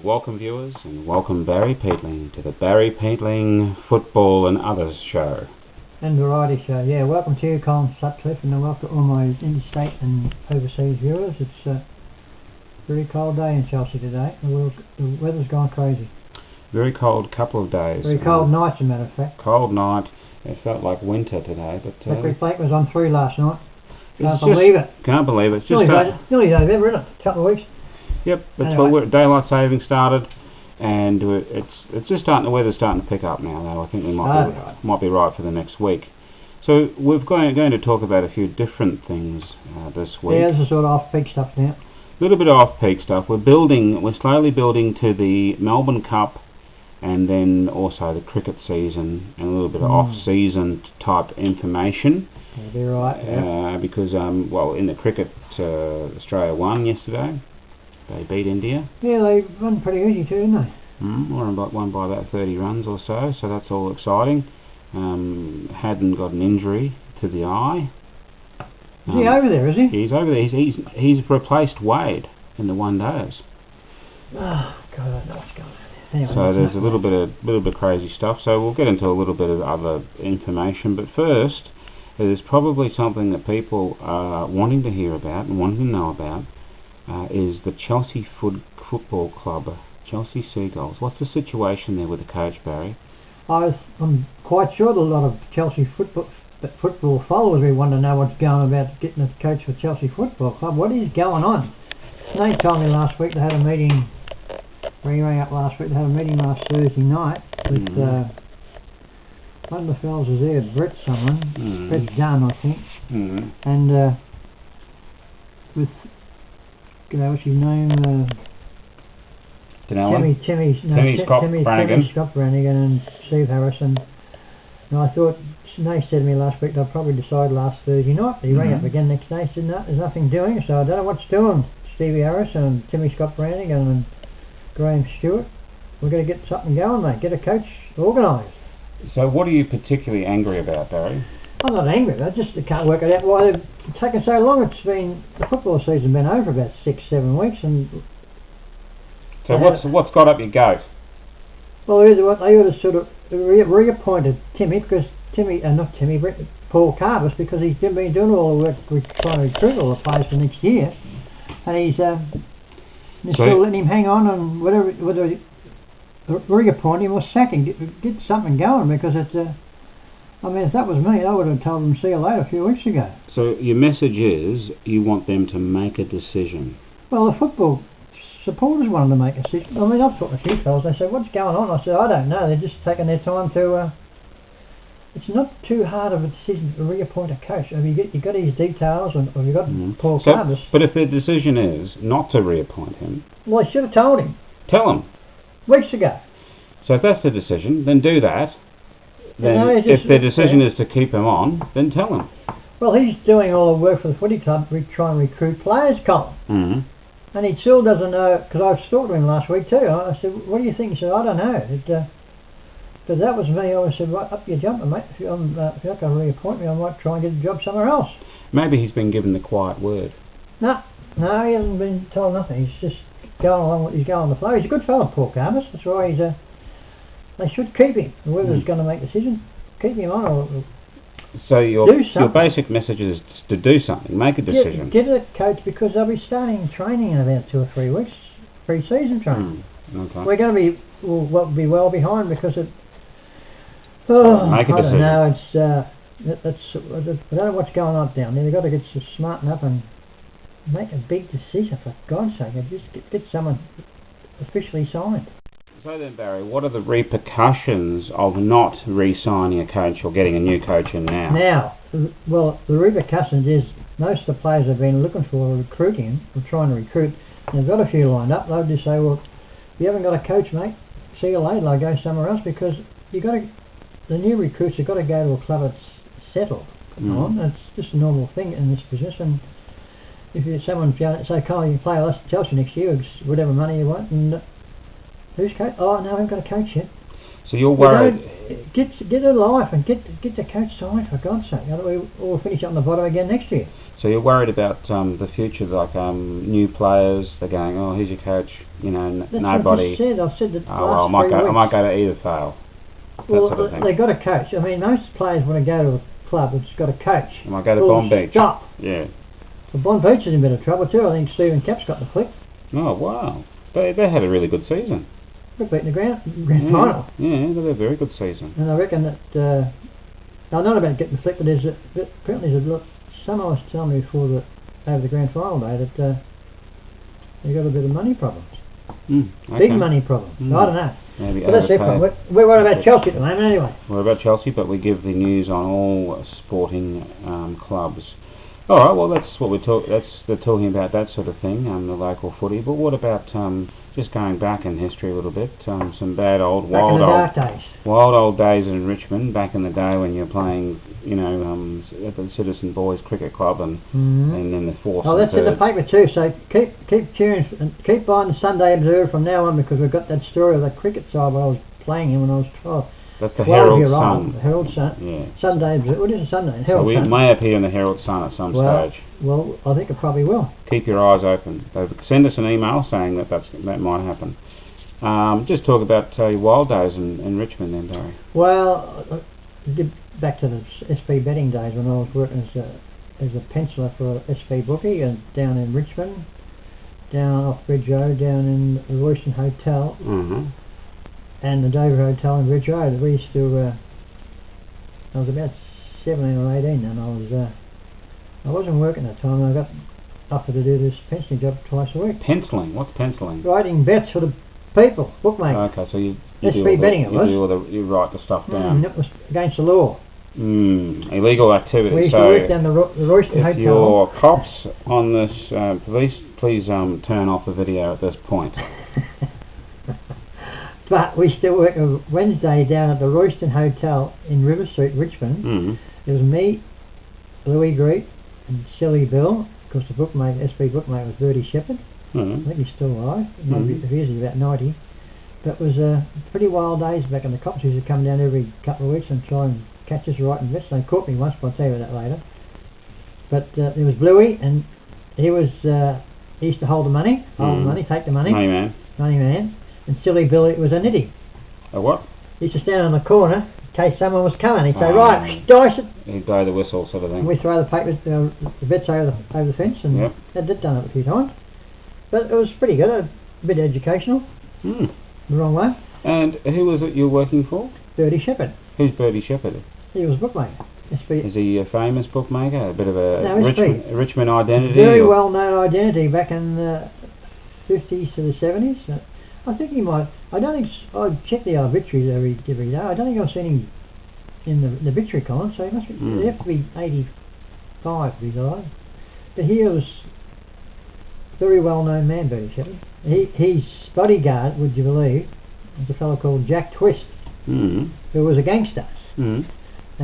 Welcome viewers and welcome Barry Peatling to the Barry Peatling Football and Others show. And variety show, yeah. Welcome to you, Colin Sutcliffe, and welcome to all my interstate and overseas viewers. It's a very cold day in Chelsea today. The weather's gone crazy. Very cold couple of days. Very cold nights, as a matter of fact. Cold night. It felt like winter today, but Hickory Flake was on 3 last night. Can't believe it. Can't believe it. It's nearly over, isn't it? A couple of weeks. Yep, but anyway. daylight saving started, and it's just starting. The weather's starting to pick up now. Though I think we might be right for the next week. So we're going to talk about a few different things this week. Yeah, this is sort of off-peak stuff now. A little bit of off-peak stuff. We're slowly building to the Melbourne Cup, and then also the cricket season, and a little bit of off-season type information. That'll be right. Yeah. Because in the cricket, Australia won yesterday. They beat India. Yeah, they won pretty easy too, didn't they? Won by about 30 runs or so that's all exciting. Hadden got an injury to the eye. Is he over there, is he? He's over there. He's replaced Wade in the one days. Oh, God, I don't know what's going on. Anyway, so there's a little bit of crazy stuff. So we'll get into a little bit of other information. But first, there's probably something that people are wanting to hear about and wanting to know about. Is the Chelsea Football Club, Chelsea Seagulls. What's the situation there with the coach, Barry? I'm quite sure that a lot of Chelsea football followers will want to know what's going on about getting a coach for Chelsea Football Club. What is going on? Nate told me last week they had a meeting. When he rang up last week, they had a meeting last Thursday night with one of the fellas was there, Brett Dunn, I think, and with. What's his name? Timmy Scott Brannigan and Steve Harrison. And I thought, Nate said to me last week they'll probably decide last Thursday night. But he rang up again next day and said, no, there's nothing doing. So I don't know what's doing. Stevie Harrison and Timmy Scott Brannigan and Graham Stewart. We're going to get something going, mate. Get a coach organised. So what are you particularly angry about, Barry? I'm not angry. I just can't work it out why they've taken so long. The football season's been over about 6-7 weeks, and so what's got up your goat? Well, they ought to sort of reappointed Paul Carvis, because he's been doing all the work trying to recruit all the players for next year, and he's still letting him hang on, and whether reappoint him or sack him, get something going, because it's. I mean, if that was me, I would have told them see you later a few weeks ago. So your message is you want them to make a decision? Well, the football supporters want them to make a decision. I mean, I've talked to a few fellas, they said, what's going on? I said, I don't know, they're just taking their time to... it's not too hard of a decision to reappoint a coach. Have you got his details, and have you got Paul Carvis? But if their decision is not to reappoint him... Well, they should have told him. Tell him. Weeks ago. So if that's the decision, then do that. Then if their decision is to keep him on, then tell him. Well, he's doing all the work for the footy club to try and recruit players, Colin. And he still doesn't know, because I talked to him last week too. I said, what do you think? He said, I don't know. Because that was me. I said, right, up your jumper, mate. If you're not going to reappoint me, I might try and get a job somewhere else. Maybe he's been given the quiet word. No, he hasn't been told nothing. He's just going along with, he's going on the flow. He's a good fellow, Paul Carvis. That's why they should keep him. Whoever's going to make the decision, keep him on. So your basic message is to do something, make a decision. Get a coach, because they'll be starting training in about 2 or 3 weeks, pre-season training. Okay. We're going to be well behind, because it. Make a decision. I don't know. I don't know what's going on down there. They've got to get smarten up and make a big decision, for God's sake. Just get someone officially signed. So then, Barry, what are the repercussions of not re-signing a coach or getting a new coach in now? Well, the repercussions is most of the players have been looking for recruiting, or trying to recruit, and they've got a few lined up. They'll just say, well, if you haven't got a coach, mate, see you later, I'll go somewhere else, because the new recruits have got to go to a club that's settled. That's just a normal thing in this business. And if you're someone, say, Kyle, you play us Chelsea next year, whatever money you want, and who's coach? Oh, no, I haven't got a coach yet. So you're worried? Get a life and get the coach signed, for God's sake. Otherwise we'll finish up on the bottom again next year. So you're worried about the future, like new players. They're going, oh, here's your coach. You know, That's nobody. What I said that Oh well, I might go to either fail. Well, sort of thing. they've got a coach. I mean, most players want to go to a club that's got a coach. I might go to Bond Beach. Stop. Yeah. Well, Bond Beach is in a bit of trouble too. I think Stephen Capp's got the flick. Oh wow, they had a really good season. They've beaten the grand final. Yeah, they had a very good season. And I reckon that I'm not about getting the flick, but apparently there's a lot. Someone was telling me before that over the grand final day that they got a bit of money problems. Okay. Big money problems. I don't know. Maybe but that's different. We're worried about Chelsea at the moment anyway. We're about Chelsea, but we give the news on all sporting clubs. All right, well that's what they're talking about, that sort of thing, the local footy. But what about just going back in history a little bit, some wild old days in Richmond, back in the day when you're playing, at the Citizen Boys Cricket Club and then the fourth. Oh, that's in the paper too. So keep tuned and keep buying the Sunday Observer from now on, because we've got that story of the cricket side where I was playing in when I was 12. That's the Herald Sun. The Herald Sun. Yeah. Sunday. What is a Sunday? Herald we Sun. may appear in the Herald Sun at some stage. Well, I think it probably will. Keep your eyes open. Send us an email saying that might happen. Just talk about your wild days in Richmond then, Barry. Well, back to the SP betting days when I was working as a penciler for a SP bookie and down in Richmond, down off Bridge Road, down in the Royston Hotel. And the Dover Hotel in Bridge Road. We used to. I was about 17 or 18 then. I wasn't working at the time. And I got offered to do this penciling job twice a week. Penciling? What's penciling? Writing bets for the people, bookmakers. Okay, so you SP betting it was. You write the stuff down. It was against the law. Illegal activity. We used to work down the Royston Hotel. If you're cops on this, please turn off the video at this point. But we still work Wednesday down at the Royston Hotel in River Street, Richmond. It was me, Louis Greet, and Silly Bill, because the SP bookmaker was Bertie Shepherd. I think he's still alive. Maybe if he is, he's about 90. But it was pretty wild days back in the cops. Used to come down every couple of weeks and try and catch us writing bets. They caught me once, but I'll tell you that later. But there was Bluey, and he used to hold the money, take the money. Money man. And Silly Bill, it was a nitty. A what? He used to stand on the corner in case someone was coming. He'd say, right, dice it. He'd blow the whistle sort of thing. And we throw the papers, the bets over the fence, and that did done it a few times. But it was pretty good, a bit educational. The wrong way. And who was it you were working for? Bertie Shepherd. Who's Bertie Shepherd? He was a bookmaker. Is he a famous bookmaker? A bit of a Richmond identity? Very well known identity back in the 50s to the 70s. I think he might. I check the obituaries every day. I don't think I've seen him in the obituary column, so he must be. He have to be 85 to be alive. But he was a very well-known man, Bertie Shepherd. His bodyguard, would you believe, was a fellow called Jack Twist, who was a gangster. And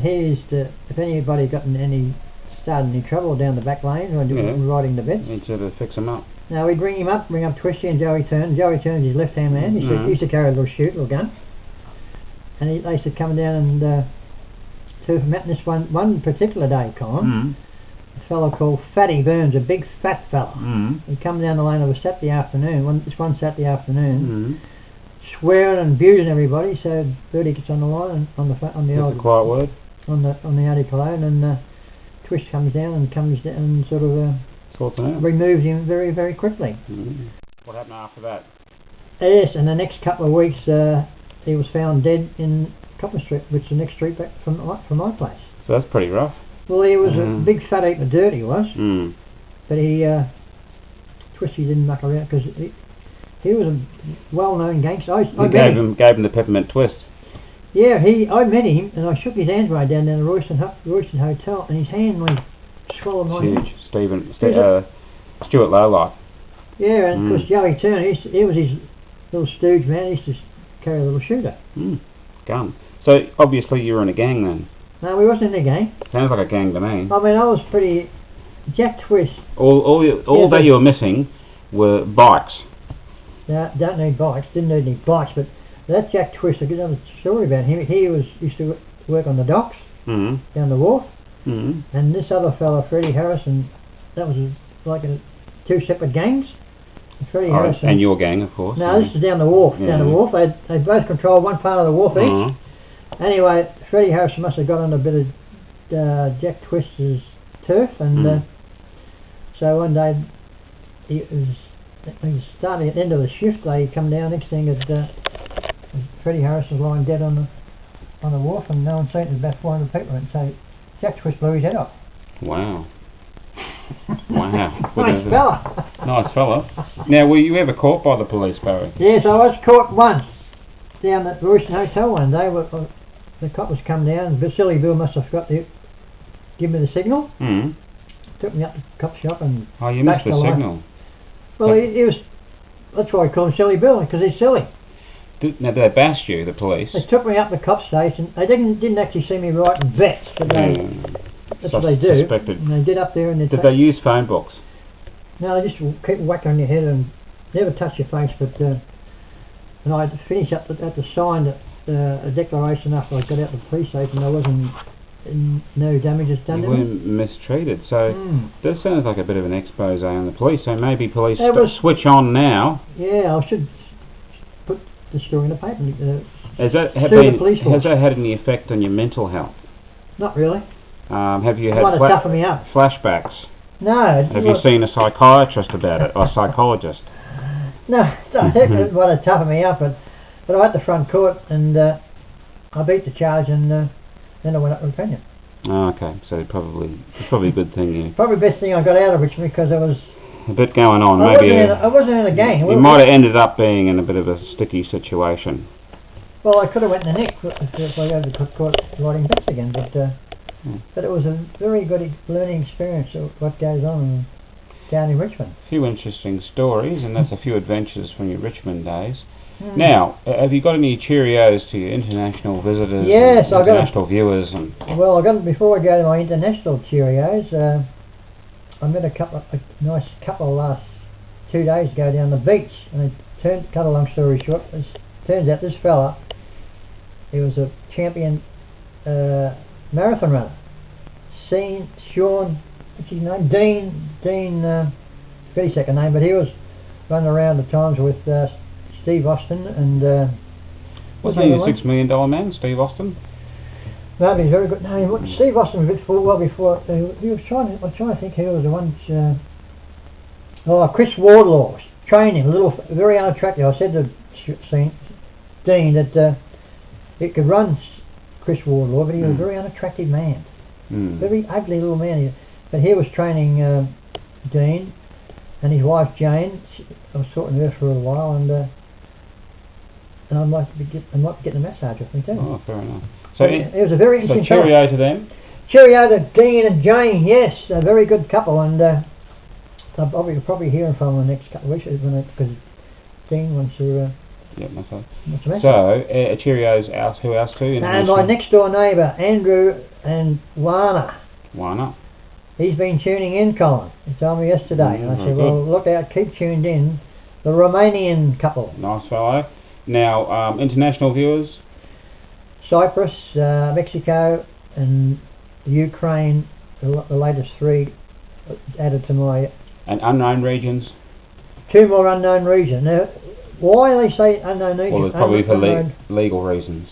he used to, if anybody started any trouble down the back lane when riding the bets, he'd sort of fix them up. Now we'd bring him up Twisty and Joey Turn. Joey Turn's his left-hand man. He used to carry a little gun. And they used to come down and two from out. And this one particular day, Colin, a fellow called Fatty Burns, a big fat fella. He'd come down the lane of a Saturday afternoon, one Saturday afternoon, swearing and abusing everybody. So Bertie gets on the line and on the old quiet word on the article, and Twist comes down and sort of removes him very, very quickly. What happened after that? Yes, and the next couple of weeks he was found dead in Copper Street, which is the next street back from my place. So that's pretty rough. Well, he was a big fat heap of dirt, he was. But Twisty didn't muck around because he was a well-known gangster. Gave him the peppermint twist. Yeah, I met him and I shook his hand right down the Royston Hotel, and his hand swallowed my hand. Huge. Stuart Lowlight. Yeah, and of course Joey Turner, he was his little stooge man. He used to carry a little shooter. Gun. So obviously you were in a gang then. No, we wasn't in a gang. Sounds like a gang to me. I mean, I was pretty. Jack Twist. All that you were missing were bikes. No, don't need bikes. Didn't need any bikes, but that Jack Twist. I got another story about him. He used to work on the docks down the wharf. And this other fella, Freddie Harrison, that was like two separate gangs. Freddie Harrison and your gang, of course. No, this is down the wharf. Yeah. Down the wharf, they both controlled one part of the wharf each. Anyway, Freddie Harrison must have got on a bit of Jack Twister's turf, and so one day he was starting at the end of the shift. They come down. Next thing is Freddie Harrison was lying dead on the wharf, and no one seen it. There's about 400 people, and so Jack Twist blew his head off. Wow. Wow. Nice fella. Nice fella. Now, were you ever caught by the police, Barry? Yes, I was caught once down at the Royston Hotel one day. The cop was come down. Vasily Bill must have forgot to give me the signal. Took me up to the cop shop and... Oh, you missed the signal. Well, he was... That's why I call him Silly Bill, because he's silly. Now, they bashed you, the police? They took me up to the cop station. They didn't actually see me writing vets, but that's what they do. And they did up there and did they use phone books? No, they just keep whacking on your head and never touch your face. But and I had to finish up at the sign a declaration after I got out of the police station. There wasn't no damages done to me. You weren't mistreated. So this sounds like a bit of an expose on the police. So maybe police switch on now. Yeah, I should put the story in the paper. Has that had any effect on your mental health? Not really. Have you had toughen me up. Flashbacks? No. Have you seen a psychiatrist about it, or a psychologist? No, it might have toughened me up, but I went to front court and I beat the charge, and then I went up with opinion. Oh, okay, so it's probably a good thing. Yeah. Probably the best thing I got out of Richmond, because there was a bit going on. I wasn't in a gang. You might have ended up being in a bit of a sticky situation. Well, I could have went in the neck if I go to court writing books again, but it was a very good learning experience of what goes on down in Richmond. A few interesting stories, and that's a few adventures from your Richmond days. Now, have you got any Cheerios to your international visitors? Yes, and international viewers. Well, I got very go to my international Cheerios. I met a nice couple last 2 days ago down the beach, and cut a long story short, it turns out this fella, he was a champion marathon runner. Sean, what's his name? Dean, very second name, but he was running around at times with Steve Austin and... Wasn't he a $6 million man, Steve Austin? No, he's very good. No, Steve Austin was well before. He was I'm trying to think who was the ones... Chris Wardlaw was training, very unattractive. I said to Dean that it could run Chris Wardlaw, but he was a very unattractive man. Very ugly little man. But he was training Dean and his wife Jane. I was sorting her for a while, and I might be getting a massage with me too. Oh, fair enough. So it was a very interesting. So cheerio to them. Cheerio to Dean and Jane. Yes, a very good couple, and I'll probably hear from them the next couple of weeks because Dean wants to. Yeah, myself. So, Cheerios out. Who else too? And my next door neighbour, Andrew and Wana. Wana. He's been tuning in, Colin. He told me yesterday. And I said, well, look out, keep tuned in. The Romanian couple. Nice fellow. Now, international viewers? Cyprus, Mexico, and Ukraine. The latest three added to my... And unknown regions? 2 more unknown regions. Now, why they say unknown regions? Well, it's probably for legal reasons.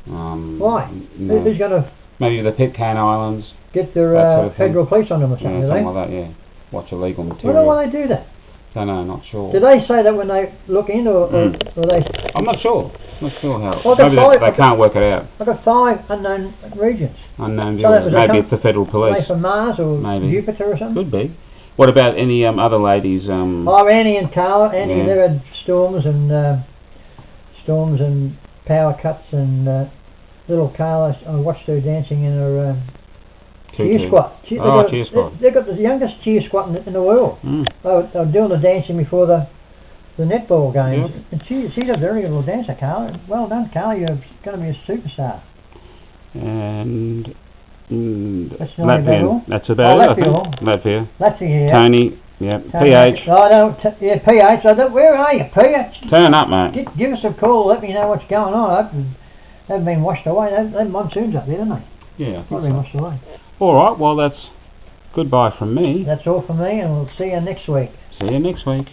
Why? No. Who's going to... Maybe the Pitcairn Islands. Get their federal police on them or something, something like that, yeah. Watch illegal material. I don't know why they do that. Don't know, not sure. Do they say that when they look in, or they... I'm not sure. Not sure how. Well, maybe they can't work it out. I've got 5 unknown regions. Unknown viewers. Maybe it's the federal police. Are they from Mars or Jupiter or something? Could be. What about any other ladies? Annie and Carla. Annie, they had storms and power cuts, and little Carla, I watched her dancing in her cheer squat. Cheer squat. They've got the youngest cheer squat in the world. They were doing the dancing before the netball games. Yep. And she's a very good little dancer, Carla. Well done, Carla. You're going to be a superstar. And... Latvian. That's about it, I think. Latvia. Yeah. Tony. Yeah. PH. PH. Where are you, PH? Turn up, mate. Give us a call. Let me know what's going on. They've been washed away. They've monsoons up there, haven't they? Yeah, I think been washed away. All right. Well, that's Goodbye from me. That's all from me, and we'll see you next week. See you next week.